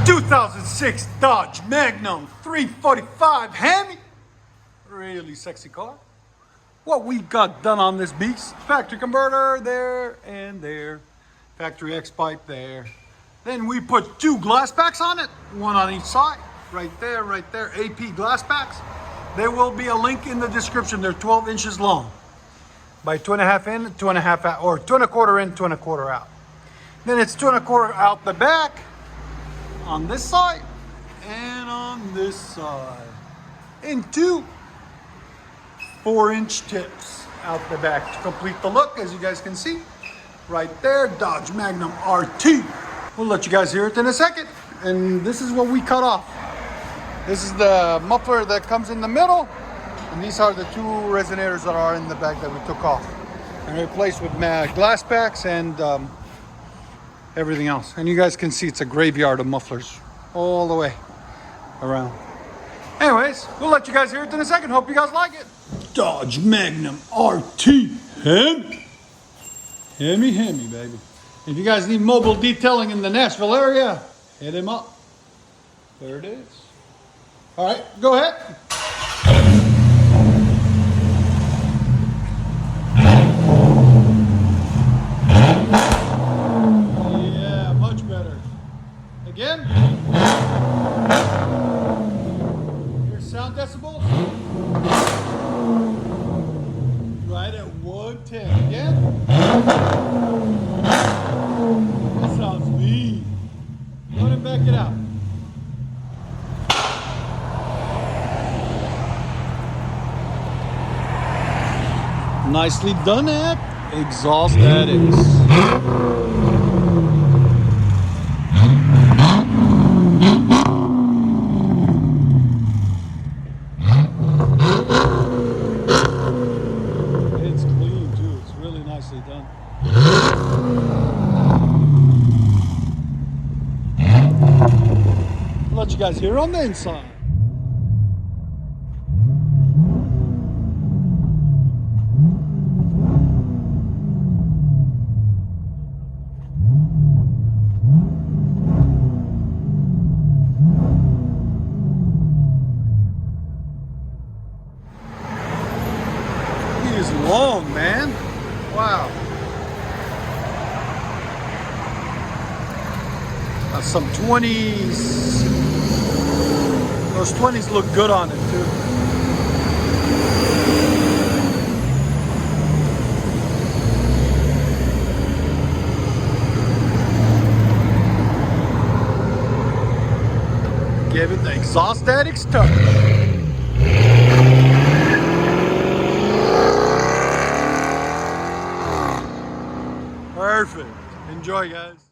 2006 Dodge Magnum 345 HEMI. Really sexy car. What we got done on this beast: factory converter there and there, factory X pipe there. Then we put two glass packs on it, one on each side, right there, AP glass packs. There will be a link in the description. They're 12 inches long by 2.5 in, 2.5 out, or 2 1/4 in, 2 1/4 out. Then it's 2 1/4 out the back on this side and on this side, and two 4-inch tips out the back to complete the look. As you guys can see right there, Dodge Magnum RT. We'll let you guys hear it in a second. And this is what we cut off. This is the muffler that comes in the middle, and these are the two resonators that are in the back that we took off and replaced with glass packs and everything else. And you guys can see it's a graveyard of mufflers all the way around. Anyways, we'll let you guys hear it in a second. Hope you guys like it. Dodge Magnum RT HEMI. HEMI, baby. If you guys need mobile detailing in the Nashville area, hit him up. There it is. All right, go ahead. Yeah, much better. Again. Your sound decibels. Right at 110. Again. That sounds mean. Go ahead and back it out. Nicely done at Exhaust Addicts. It's clean too, it's really nicely done. I'll let you guys hear it on the inside. Is long, man. Wow. That's some 20s. Those 20s look good on it too. Give it the Exhaust Addicts touch. Perfect. Enjoy, guys.